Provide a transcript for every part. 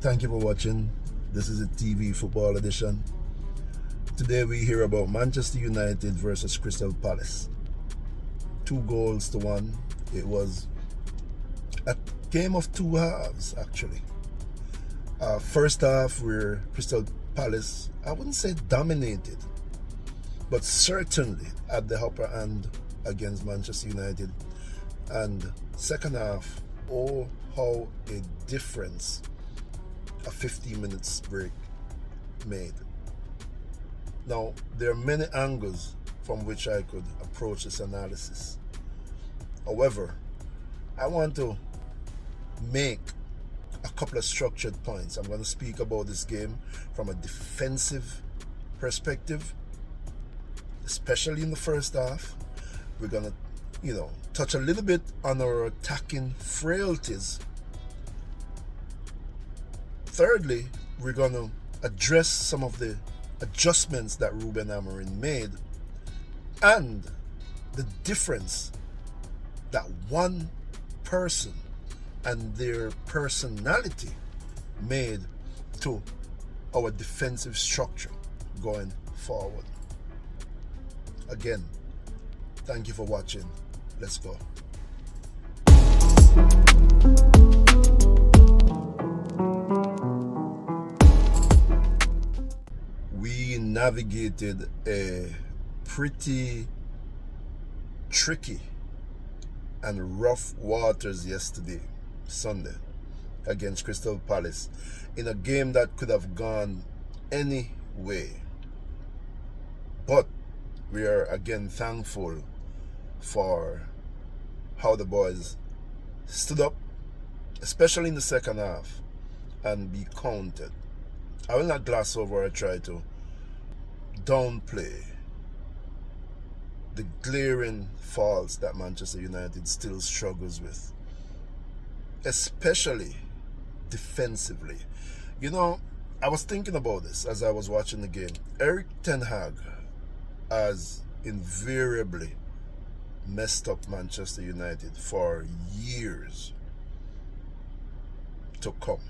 Thank you for watching. This is a TV football edition. Today we hear about Manchester United versus Crystal Palace. 2-1. It was a game of two halves, actually. First half where Crystal Palace, I wouldn't say dominated, but certainly at the upper hand against Manchester United. And second half, oh how a difference a 15 minutes break made. Now, there are many angles from which I could approach this analysis. However, I want to make a couple of structured points. I'm going to speak about this game from a defensive perspective, especially in the first half. We're going to, touch a little bit on our attacking frailties. Thirdly, we're going to address some of the adjustments that Ruben Amorim made and the difference that one person and their personality made to our defensive structure going forward. Again, thank you for watching. Let's go. We navigated a pretty tricky and rough waters yesterday, Sunday, against Crystal Palace in a game that could have gone any way. But we are again thankful for how the boys stood up, especially in the second half, and be counted. I will not gloss over or try to downplay the glaring faults that Manchester United still struggles with, especially defensively. I was thinking about this as I was watching the game. Erik ten Hag has invariably messed up Manchester United for years to come,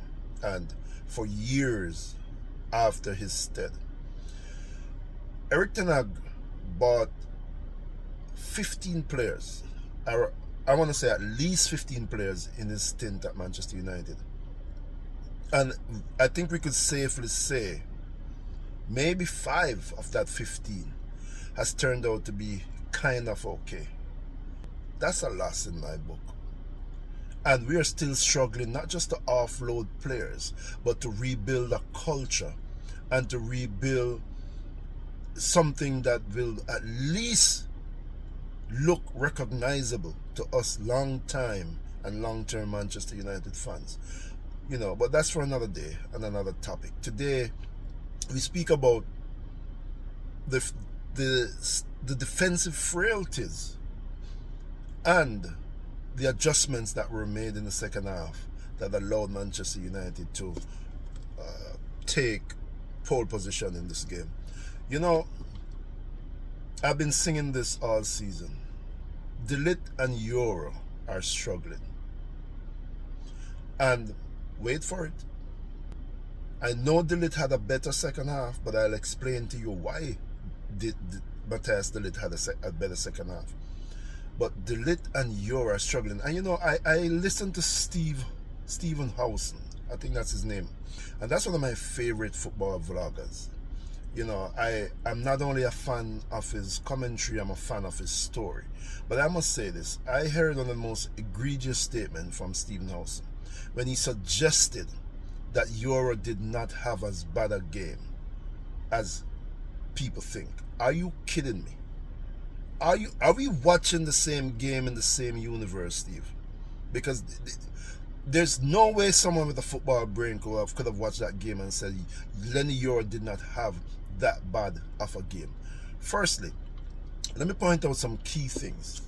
and for years after his stead. Erik ten Hag bought 15 players. I want to say at least 15 players in his stint at Manchester United. And I think we could safely say maybe 5 of that 15 has turned out to be kind of okay. That's a loss in my book. And we are still struggling not just to offload players, but to rebuild a culture and to rebuild something that will at least look recognizable to us long-time and long-term Manchester United fans. But that's for another day and another topic. Today, we speak about the defensive frailties and the adjustments that were made in the second half that allowed Manchester United to take pole position in this game. I've been singing this all season. De Ligt and Euro are struggling. And wait for it. I know De Ligt had a better second half, but I'll explain to you why Matthias De Ligt had a better second half. But De Ligt and Euro are struggling. And I listened to Stephen Housen. I think that's his name. And that's one of my favorite football vloggers. I'm not only a fan of his commentary, I'm a fan of his story. But I must say this, I heard one of the most egregious statements from Stephen Housen when he suggested that Euro did not have as bad a game as people think. Are you kidding me? Are we watching the same game in the same universe, Steve? Because there's no way someone with a football brain could have watched that game and said Lenny Euro did not have that bad of a game. Firstly, let me point out some key things.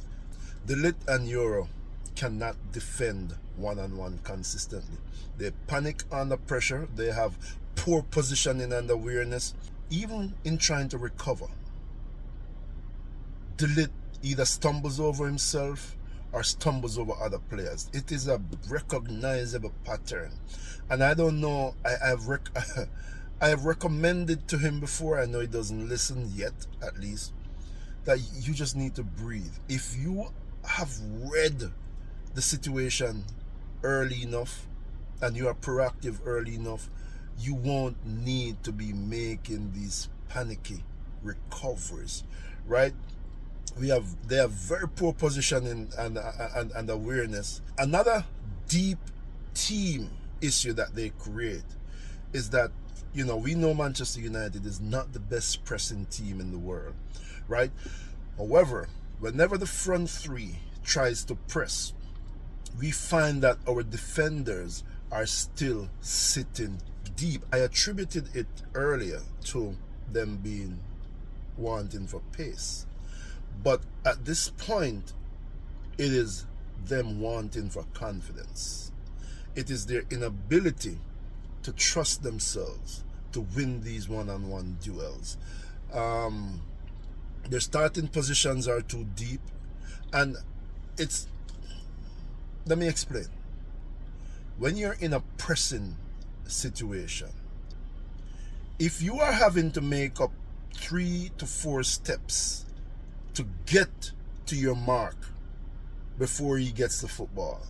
De Ligt and Euro cannot defend one-on-one consistently. They panic under pressure. They have poor positioning and awareness, even in trying to recover. De Ligt either stumbles over himself or stumbles over other players. It is a recognizable pattern. And I don't know, I have recommended to him before, I know he doesn't listen yet, at least, that you just need to breathe. If you have read the situation early enough and you are proactive early enough, you won't need to be making these panicky recoveries, right? They have very poor positioning and awareness. Another deep team issue that they create is that, we know Manchester United is not the best pressing team in the world, right? However, whenever the front three tries to press, we find that our defenders are still sitting deep. I attributed it earlier to them being wanting for pace. But at this point, it is them wanting for confidence. It is their inability to trust themselves to win these one-on-one duels. Their starting positions are too deep. And let me explain. When you're in a pressing situation, if you are having to make up 3 to 4 steps to get to your mark before he gets the football,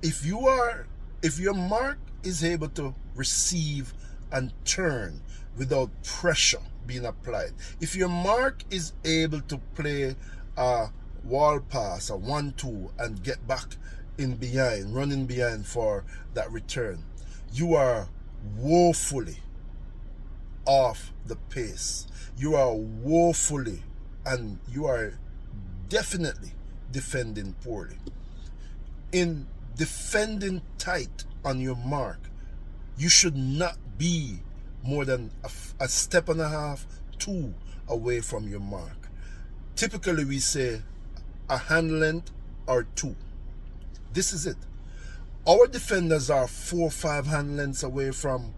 if your mark is able to receive and turn without pressure being applied, if your mark is able to play a wall pass, a 1-2, and get back in behind, running behind for that return, you are woefully off the pace. You are woefully, and you are definitely defending poorly. In defending tight on your mark, you should not be more than a step and a half, 2 away from your mark. Typically, we say a hand length or 2. This is it. Our defenders are 4 or 5 hand lengths away from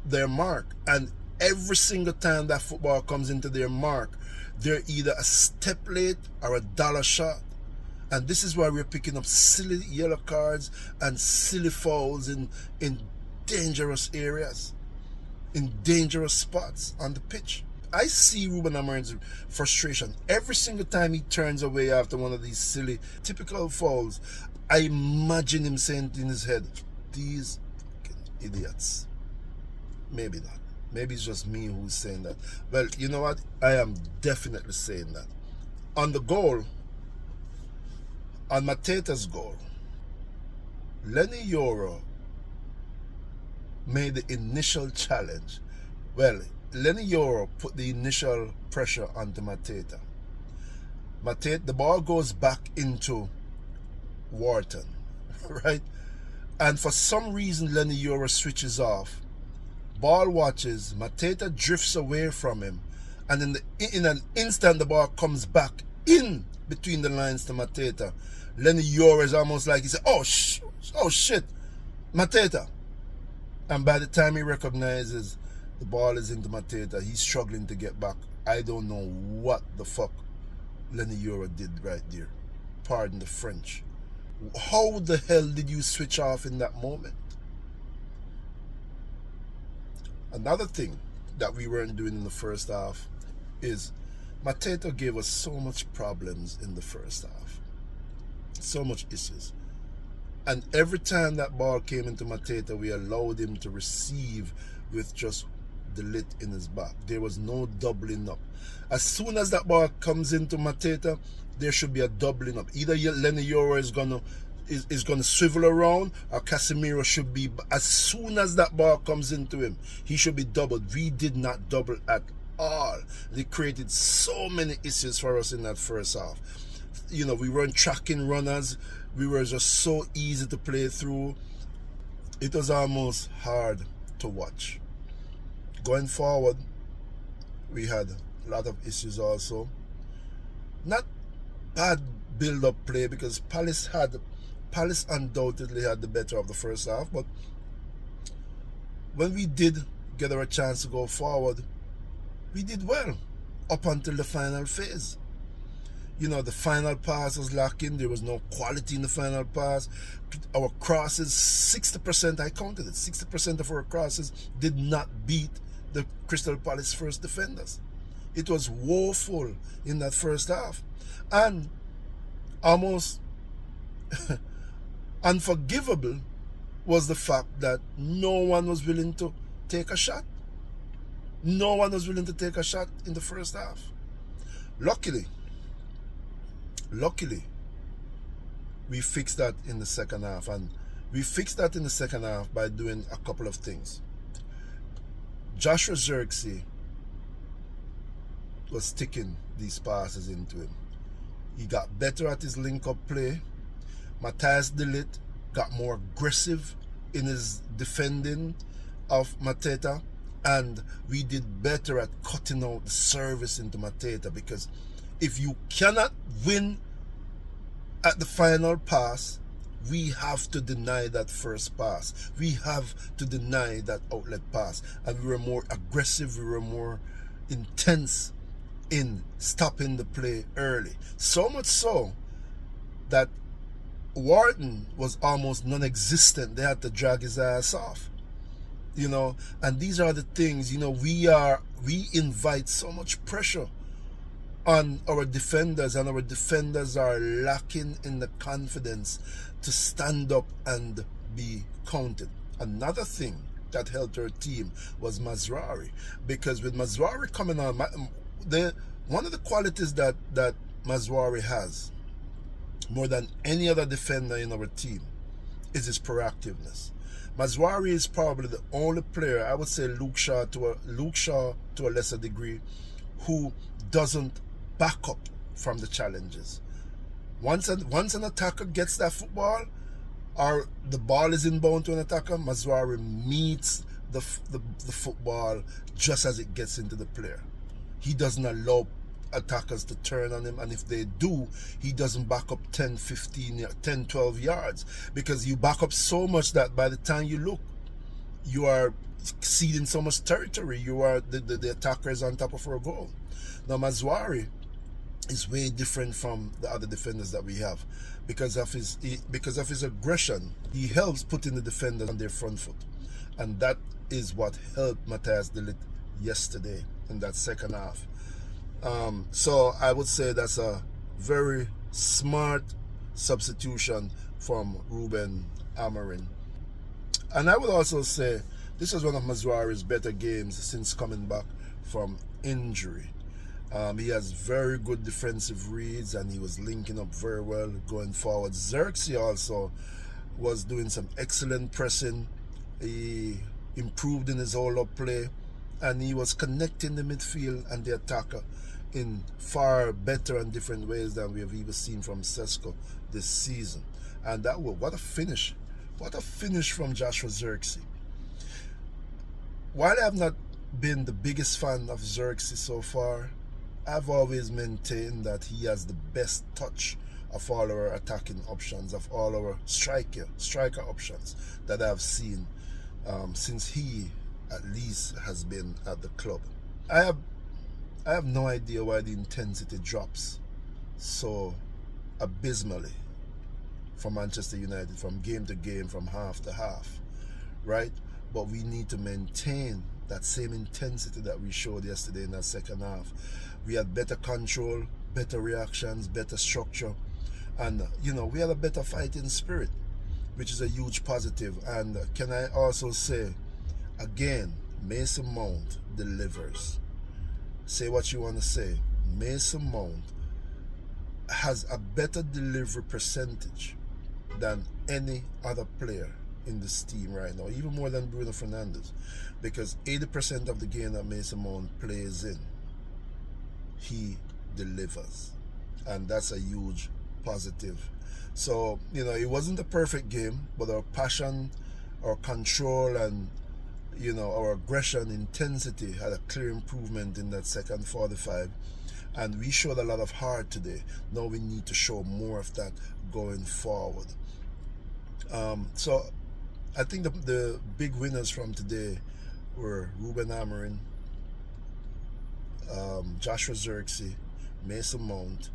their mark, and every single time that football comes into their mark, they're either a step late or a dollar shot. And this is why we're picking up silly yellow cards and silly fouls in dangerous areas, in dangerous spots on the pitch. I see Ruben Amorim's frustration every single time he turns away after one of these silly, typical fouls. I imagine him saying in his head, these idiots. Maybe not. Maybe it's just me who's saying that. Well, you know what? I am definitely saying that. On the goal, on Mateta's goal, Lenny Yoro made the initial challenge. Well, Lenny Yoro put the initial pressure onto Mateta. The ball goes back into Wharton, right? And for some reason, Lenny Yoro switches off. Ball watches, Mateta drifts away from him, and in an instant, the ball comes back in between the lines to Mateta. Lenny Yoro is almost like he said, oh shit, Mateta. And by the time he recognizes the ball is into Mateta, he's struggling to get back. I don't know what the fuck Lenny Yoro did right there. Pardon the French. How the hell did you switch off in that moment? Another thing that we weren't doing in the first half is Mateta gave us so much problems in the first half. So much issues. And every time that ball came into Mateta, we allowed him to receive with just the lit in his back. There was no doubling up. As soon as that ball comes into Mateta, there should be a doubling up. Either Lenny Yoro is gonna swivel around, or Casemiro should be. As soon as that ball comes into him, he should be doubled. We did not double at all. They created so many issues for us in that first half. We weren't tracking runners. We were just so easy to play through. It was almost hard to watch. Going forward, we had a lot of issues also. Not bad build-up play, because Palace undoubtedly had the better of the first half, but when we did get our chance to go forward, we did well up until the final phase. You know, the final pass was lacking. There was no quality in the final pass. Our crosses, 60%, I counted it, 60% of our crosses did not beat the Crystal Palace first defenders. It was woeful in that first half. And almost unforgivable was the fact that no one was willing to take a shot. No one was willing to take a shot in the first half. Luckily, we fixed that in the second half. And we fixed that in the second half by doing a couple of things. Joshua Zirkzee was sticking these passes into him. He got better at his link-up play. Matthijs de Ligt got more aggressive in his defending of Mateta, and we did better at cutting out the service into Mateta, because if you cannot win at the final pass, we have to deny that first pass. We have to deny that outlet pass. And we were more aggressive, we were more intense in stopping the play early. So much so that Wharton was almost non-existent. They had to drag his ass off. You know, and these are the things, you know, we invite so much pressure on our defenders, and our defenders are lacking in the confidence to stand up and be counted. Another thing that helped our team was Mazraoui, because with Mazraoui coming on, one of the qualities that Mazraoui has more than any other defender in our team is his proactiveness. Mazraoui is probably the only player, I would say Luke Shaw to a lesser degree, who doesn't back up from the challenges. Once an attacker gets that football, or the ball is inbound to an attacker, Mazraoui meets the football just as it gets into the player. He doesn't allow attackers to turn on him, and if they do, he doesn't back up 10, 15, 10, 12 yards, because you back up so much that by the time you look, you are ceding so much territory. You are the attacker is on top of our goal. Now Mazraoui is way different from the other defenders that we have because of his aggression. He helps putting the defenders on their front foot, and that is what helped Matthijs de Ligt yesterday in that second half. So I would say that's a very smart substitution from Ruben Amorim. And I would also say this is one of Mazraoui's better games since coming back from injury. He has very good defensive reads, and he was linking up very well going forward. Zirkzee also was doing some excellent pressing. He improved in his hold-up play, and he was connecting the midfield and the attacker in far better and different ways than we have even seen from Sesko this season. And that was, what a finish. What a finish from Joshua Zirkzee. While I have not been the biggest fan of Zirkzee so far, I've always maintained that he has the best touch of all our attacking options, of all our striker options that I've seen since he at least has been at the club. I have no idea why the intensity drops so abysmally for Manchester United from game to game, from half to half, right? But we need to maintain that same intensity that we showed yesterday in that second half. We had better control, better reactions, better structure, and you know, we had a better fighting spirit, which is a huge positive. And can I also say again, Mason Mount delivers. Say what you want to say, Mason Mount has a better delivery percentage than any other player in this team right now, even more than Bruno Fernandes, because 80% of the game that Mason Mount plays in, he delivers, and that's a huge positive. So, you know, it wasn't a perfect game, but our passion, our control, and you know, our aggression, intensity had a clear improvement in that second 45, and we showed a lot of heart today. Now we need to show more of that going forward. So I think the big winners from today were Ruben Amorim, Joshua Zirkzee, Mason Mount,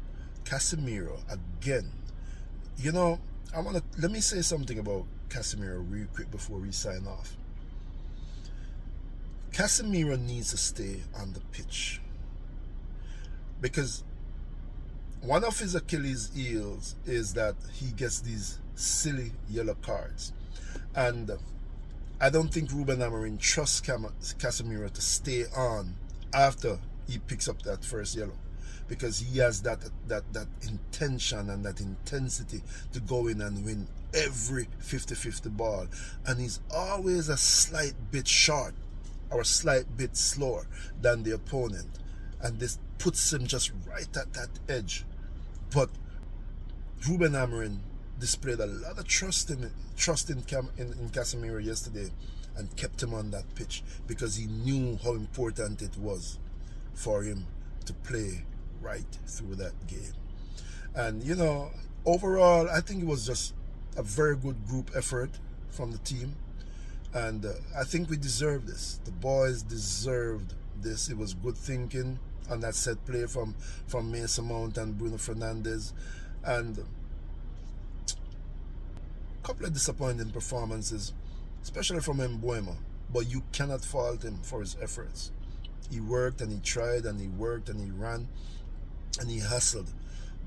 Casemiro again. You know, let me say something about Casemiro real quick before we sign off. Casemiro needs to stay on the pitch because one of his Achilles heels is that he gets these silly yellow cards, and I don't think Ruben Amorim trusts Casemiro to stay on after he picks up that first yellow, because he has that intention and that intensity to go in and win every 50-50 ball, and he's always a slight bit short or a slight bit slower than the opponent, and this puts him just right at that edge. But Ruben Amorim displayed a lot of trust in Casemiro yesterday and kept him on that pitch because he knew how important it was for him to play right through that game. And you know, overall, I think it was just a very good group effort from the team, and I think we deserve this. The boys deserved this. It was good thinking on that set play from Mason Mount and Bruno Fernandes, and a couple of disappointing performances, especially from Mbeumo, but you cannot fault him for his efforts. He worked and he tried and he worked and he ran and he hustled.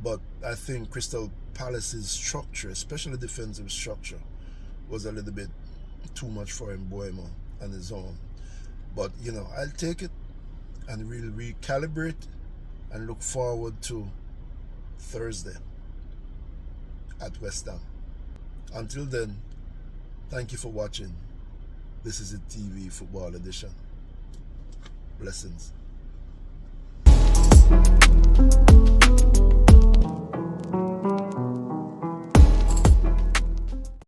But I think Crystal Palace's structure, especially defensive structure, was a little bit too much for Mbeumo on his own. But you know, I'll take it and we'll recalibrate and look forward to Thursday at West Ham. Until then, thank you for watching. This is a TV Football Edition. Blessings.